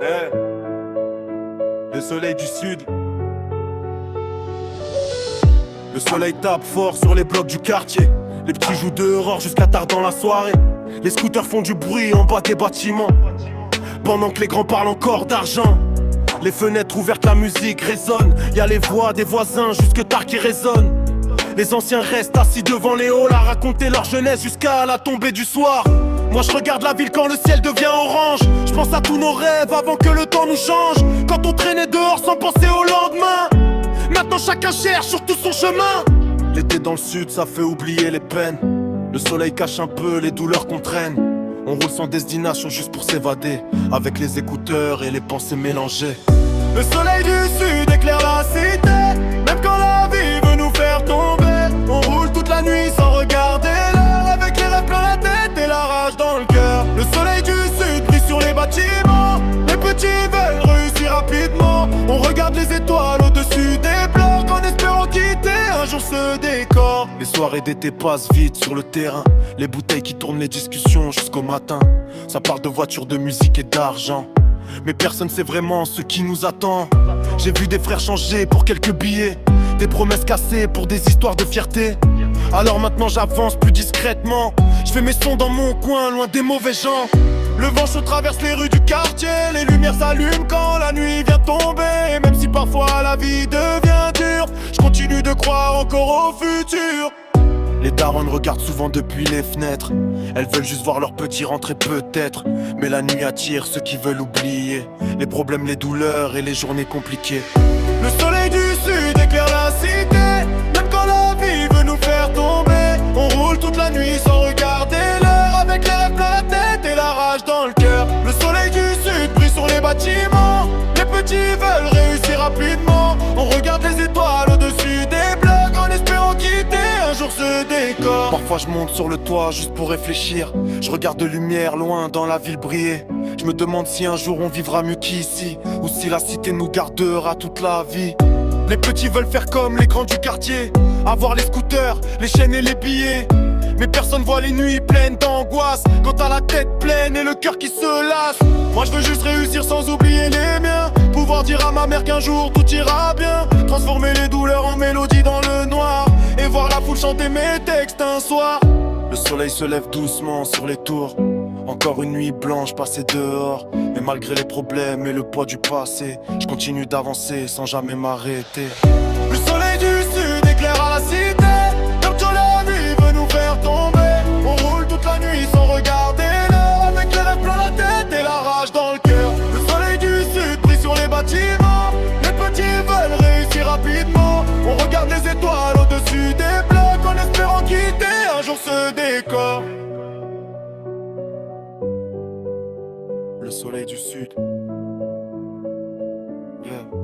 Eh, le soleil du sud. Le soleil tape fort sur les blocs du quartier. Les petits jouent dehors jusqu'à tard dans la soirée. Les scooters font du bruit en bas des bâtiments, pendant que les grands parlent encore d'argent. Les fenêtres ouvertes, la musique résonne. Y'a les voix des voisins jusque tard qui résonnent. Les anciens restent assis devant les halls à raconter leur jeunesse jusqu'à la tombée du soir. Moi je regarde la ville quand le ciel devient orange. Je pense à tous nos rêves avant que le temps nous change. Quand on traînait dehors sans penser au lendemain. Maintenant chacun cherche sur tout son chemin. L'été dans le sud ça fait oublier les peines. Le soleil cache un peu les douleurs qu'on traîne. On roule sans destination juste pour s'évader, avec les écouteurs et les pensées mélangées. Le soleil du sud éclaire la cité, même quand la vie veut nous faire tomber. On roule toute la nuit sans regarder l'heure, avec les rêves plein la tête et la rage dans le cœur. Le soleil du sud brille sur les bâtiments, les petits veulent réussir rapidement. On regarde les étoiles au-dessus des blocs, en espérant quitter un jour ce décor. Les soirées d'été passent vite sur le terrain, les bouteilles qui tournent, les discussions jusqu'au matin. Ça parle de voitures, de musique et d'argent, mais personne sait vraiment ce qui nous attend. J'ai vu des frères changer pour quelques billets, des promesses cassées pour des histoires de fierté. Alors maintenant j'avance plus discrètement, je fais mes sons dans mon coin, loin des mauvais gens. Le vent chaud traverse les rues du quartier, les lumières s'allument quand la nuit vient tomber. Et même si parfois la vie devient dure, je continue de croire encore au futur. Les darons regardent souvent depuis les fenêtres, elles veulent juste voir leurs petits rentrer peut-être. Mais la nuit attire ceux qui veulent oublier les problèmes, les douleurs et les journées compliquées. Le soleil du sud éclaire la cité, même quand la vie veut nous faire tomber. On roule toute la nuit sans regarder l'heure, avec les rêves plein la tête et la rage dans le cœur. Le soleil du sud brille sur les bâtiments, les petits veulent réussir rapidement. On regarde les étoiles au-dessus des blocs, en espérant quitter un jour ce décor. Parfois je monte sur le toit juste pour réfléchir, je regarde de lumière loin dans la ville briller. Je me demande si un jour on vivra mieux qu'ici, ou si la cité nous gardera toute la vie. Les petits veulent faire comme les grands du quartier, avoir les scooters, les chaînes et les billets. Mais personne voit les nuits pleines d'angoisse, quand t'as la tête pleine et le cœur qui se lasse. Moi je veux juste réussir sans oublier les miens, pouvoir dire à ma mère qu'un jour tout ira bien, transformer les douleurs en mélodie dans le noir, et voir la foule chanter mes textes un soir. Le soleil se lève doucement sur les tours, encore une nuit blanche passée dehors. Mais malgré les problèmes et le poids du passé, je continue d'avancer sans jamais m'arrêter. Le soleil du sud éclaire à la cité, même quand la vie veut nous faire tomber. On roule toute la nuit sans regarder l'heure, avec les rêves plein la tête et la rage dans le cœur. Le soleil du sud brille sur les bâtiments, les petits veulent réussir rapidement. On regarde les étoiles au-dessus des blocs, en espérant quitter un jour ce décor. Le soleil du sud. Yeah.